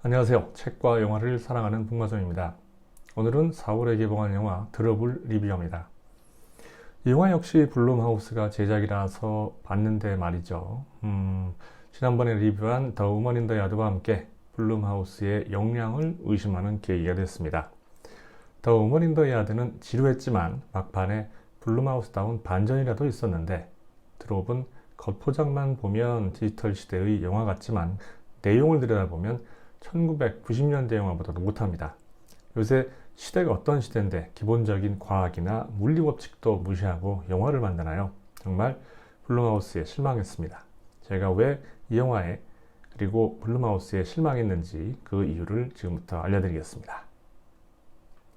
안녕하세요. 책과 영화를 사랑하는 북마선입니다. 오늘은 4월에 개봉한 영화 드러블 리뷰합니다. 이 영화 역시 블룸하우스가 제작이라서 봤는데 말이죠. 지난번에 리뷰한 더 우먼 인 더 야드와 함께 블룸하우스의 역량을 의심하는 계기가 됐습니다. 더 우먼 인 더 야드는 지루했지만 막판에 블룸하우스다운 반전이라도 있었는데, 드롭은 겉포장만 보면 디지털 시대의 영화 같지만 내용을 들여다보면 1990년대 영화보다도 못합니다. 요새 시대가 어떤 시대인데 기본적인 과학이나 물리 법칙도 무시하고 영화를 만드나요? 정말 블룸하우스에 실망했습니다. 제가 왜 이 영화에 그리고 블룸하우스에 실망했는지 그 이유를 지금부터 알려드리겠습니다.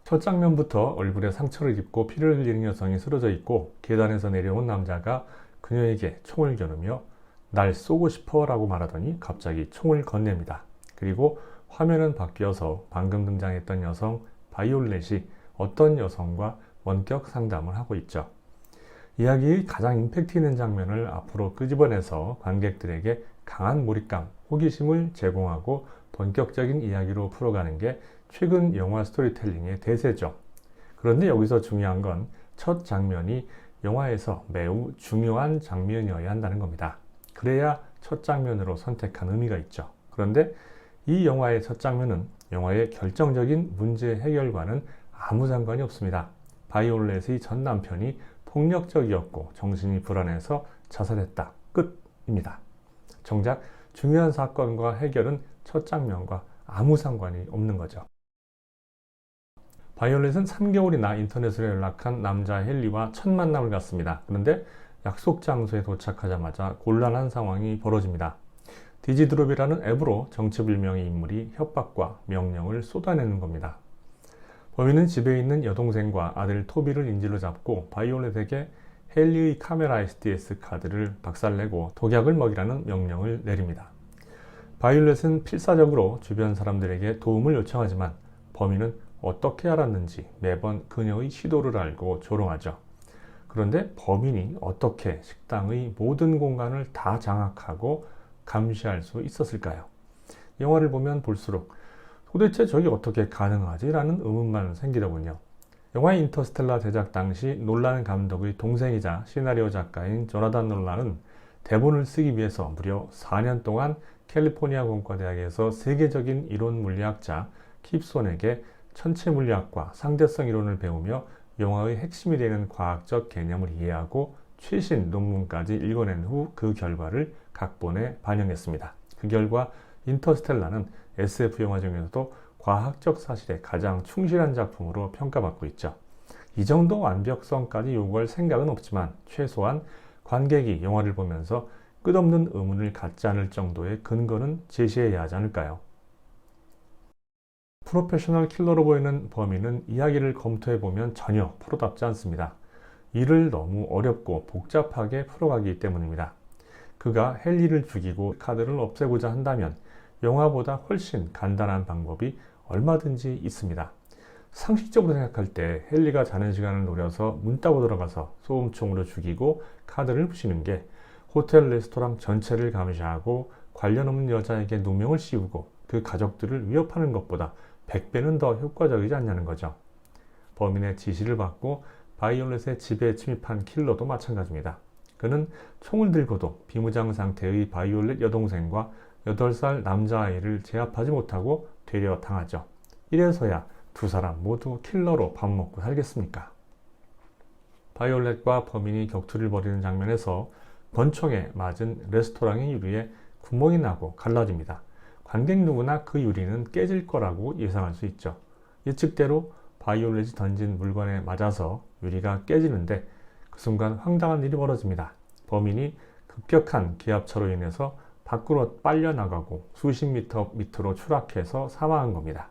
첫 장면부터 얼굴에 상처를 입고 피를 흘리는 여성이 쓰러져 있고, 계단에서 내려온 남자가 그녀에게 총을 겨누며 날 쏘고 싶어 라고 말하더니 갑자기 총을 건넵니다. 그리고 화면은 바뀌어서 방금 등장했던 여성 바이올렛이 어떤 여성과 원격 상담을 하고 있죠. 이야기의 가장 임팩트 있는 장면을 앞으로 끄집어내서 관객들에게 강한 몰입감, 호기심을 제공하고 본격적인 이야기로 풀어가는 게 최근 영화 스토리텔링의 대세죠. 그런데 여기서 중요한 건 첫 장면이 영화에서 매우 중요한 장면이어야 한다는 겁니다. 그래야 첫 장면으로 선택한 의미가 있죠. 그런데 이 영화의 첫 장면은 영화의 결정적인 문제 해결과는 아무 상관이 없습니다. 바이올렛의 전 남편이 폭력적이었고 정신이 불안해서 자살했다. 끝입니다. 정작 중요한 사건과 해결은 첫 장면과 아무 상관이 없는 거죠. 바이올렛은 3개월이나 인터넷으로 연락한 남자 헨리와 첫 만남을 갖습니다. 그런데 약속 장소에 도착하자마자 곤란한 상황이 벌어집니다. 디지드롭이라는 앱으로 정체불명의 인물이 협박과 명령을 쏟아내는 겁니다. 범인은 집에 있는 여동생과 아들 토비를 인질로 잡고 바이올렛에게 헨리의 카메라 SDS 카드를 박살내고 독약을 먹이라는 명령을 내립니다. 바이올렛은 필사적으로 주변 사람들에게 도움을 요청하지만 범인은 어떻게 알았는지 매번 그녀의 시도를 알고 조롱하죠. 그런데 범인이 어떻게 식당의 모든 공간을 다 장악하고 감시할 수 있었을까요? 영화를 보면 볼수록 도대체 저게 어떻게 가능하지? 라는 의문만 생기더군요. 영화 인터스텔라 제작 당시 놀란 감독의 동생이자 시나리오 작가인 조나단 놀란은 대본을 쓰기 위해서 무려 4년 동안 캘리포니아 공과대학에서 세계적인 이론 물리학자 킵손에게 천체 물리학과 상대성 이론을 배우며 영화의 핵심이 되는 과학적 개념을 이해하고 최신 논문까지 읽어낸 후 그 결과를 각본에 반영했습니다. 그 결과 인터스텔라는 SF 영화 중에서도 과학적 사실에 가장 충실한 작품으로 평가받고 있죠. 이 정도 완벽성까지 요구할 생각은 없지만 최소한 관객이 영화를 보면서 끝없는 의문을 갖지 않을 정도의 근거는 제시해야 하지 않을까요? 프로페셔널 킬러로 보이는 범인은 이야기를 검토해보면 전혀 프로답지 않습니다. 일을 너무 어렵고 복잡하게 풀어가기 때문입니다. 그가 헨리를 죽이고 카드를 없애고자 한다면 영화보다 훨씬 간단한 방법이 얼마든지 있습니다. 상식적으로 생각할 때 헨리가 자는 시간을 노려서 문 따고 들어가서 소음총으로 죽이고 카드를 부시는 게 호텔 레스토랑 전체를 감시하고 관련 없는 여자에게 누명을 씌우고 그 가족들을 위협하는 것보다 100배는 더 효과적이지 않냐는 거죠. 범인의 지시를 받고 바이올렛의 집에 침입한 킬러도 마찬가지입니다. 그는 총을 들고도 비무장 상태의 바이올렛 여동생과 8살 남자아이를 제압하지 못하고 되려 당하죠. 이래서야 두 사람 모두 킬러로 밥 먹고 살겠습니까? 바이올렛과 범인이 격투를 벌이는 장면에서 권총에 맞은 레스토랑의 유리에 구멍이 나고 갈라집니다. 관객 누구나 그 유리는 깨질 거라고 예상할 수 있죠. 예측대로 바이올렛이 던진 물건에 맞아서 유리가 깨지는데 그 순간 황당한 일이 벌어집니다. 범인이 급격한 기압차로 인해서 밖으로 빨려나가고 수십 미터 밑으로 추락해서 사망한 겁니다.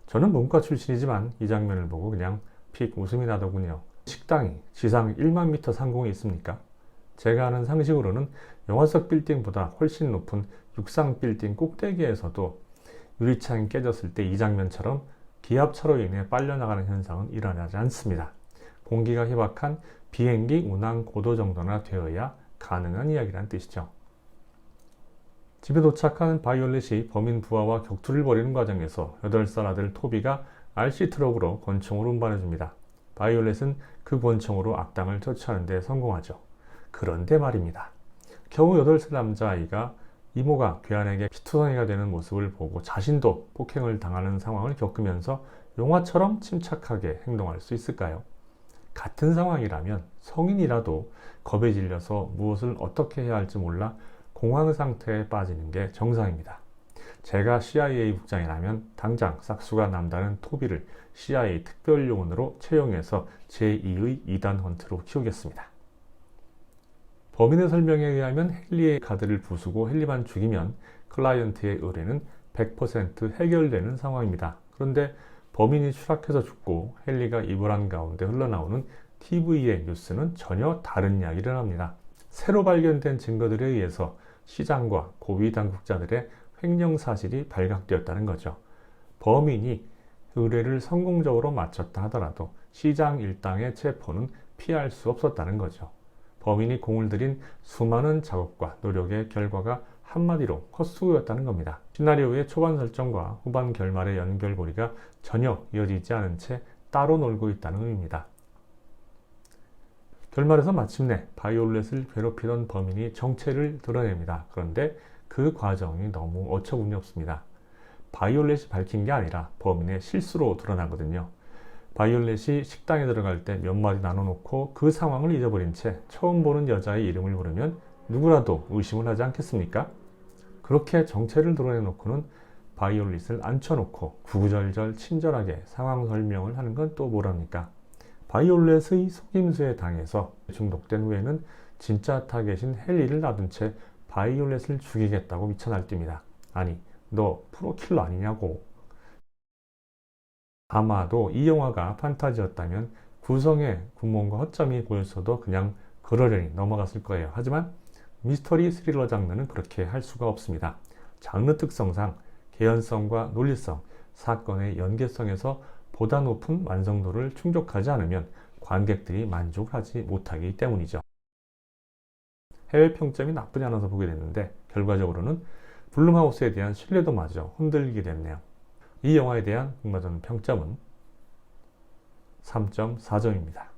저는 문과 출신이지만 이 장면을 보고 그냥 픽 웃음이 나더군요. 식당이 지상 1만 미터 상공에 있습니까? 제가 아는 상식으로는 영화 속 빌딩보다 훨씬 높은 육상 빌딩 꼭대기에서도 유리창이 깨졌을 때 이 장면처럼 기압차로 인해 빨려나가는 현상은 일어나지 않습니다. 공기가 희박한 비행기 운항 고도 정도나 되어야 가능한 이야기란 뜻이죠. 집에 도착한 바이올렛이 범인 부하와 격투를 벌이는 과정에서 8살 아들 토비가 RC 트럭으로 권총을 운반해줍니다. 바이올렛은 그 권총으로 악당을 처치하는 데 성공하죠. 그런데 말입니다. 겨우 8살 남자아이가 이모가 괴한에게 피투성이가 되는 모습을 보고 자신도 폭행을 당하는 상황을 겪으면서 용화처럼 침착하게 행동할 수 있을까요? 같은 상황이라면 성인이라도 겁에 질려서 무엇을 어떻게 해야 할지 몰라 공황 상태에 빠지는 게 정상입니다. 제가 CIA 국장이라면 당장 싹수가 남다른 토비를 CIA 특별요원으로 채용해서 제2의 이단 헌트로 키우겠습니다. 범인의 설명에 의하면 헨리의 카드를 부수고 헨리만 죽이면 클라이언트의 의뢰는 100% 해결되는 상황입니다. 그런데 범인이 추락해서 죽고 헨리가 이불안 가운데 흘러나오는 TV의 뉴스는 전혀 다른 이야기를 합니다. 새로 발견된 증거들에 의해서 시장과 고위 당국자들의 횡령 사실이 발각되었다는 거죠. 범인이 의뢰를 성공적으로 마쳤다 하더라도 시장 일당의 체포는 피할 수 없었다는 거죠. 범인이 공을 들인 수많은 작업과 노력의 결과가 한마디로 헛수고였다는 겁니다. 시나리오의 초반 설정과 후반 결말의 연결고리가 전혀 이어지지 않은 채 따로 놀고 있다는 의미입니다. 결말에서 마침내 바이올렛을 괴롭히던 범인이 정체를 드러냅니다. 그런데 그 과정이 너무 어처구니 없습니다. 바이올렛이 밝힌 게 아니라 범인의 실수로 드러나거든요. 바이올렛이 식당에 들어갈 때 몇 마디 나눠놓고 그 상황을 잊어버린 채 처음 보는 여자의 이름을 부르면 누구라도 의심을 하지 않겠습니까? 그렇게 정체를 드러내놓고는 바이올렛을 앉혀놓고 구구절절 친절하게 상황 설명을 하는 건 또 뭐랍니까? 바이올렛의 속임수에 당해서 중독된 후에는 진짜 타겟인 헨리를 놔둔 채 바이올렛을 죽이겠다고 미쳐 날뜁니다. 아니, 너 프로킬러 아니냐고. 아마도 이 영화가 판타지였다면 구성에 구멍과 허점이 보였어도 그냥 그러려니 넘어갔을 거예요. 하지만 미스터리 스릴러 장르는 그렇게 할 수가 없습니다. 장르 특성상 개연성과 논리성, 사건의 연계성에서 보다 높은 완성도를 충족하지 않으면 관객들이 만족하지 못하기 때문이죠. 해외 평점이 나쁘지 않아서 보게 됐는데 결과적으로는 블룸하우스에 대한 신뢰도마저 흔들리게 됐네요. 이 영화에 대한 백마전 평점은 3.4점입니다.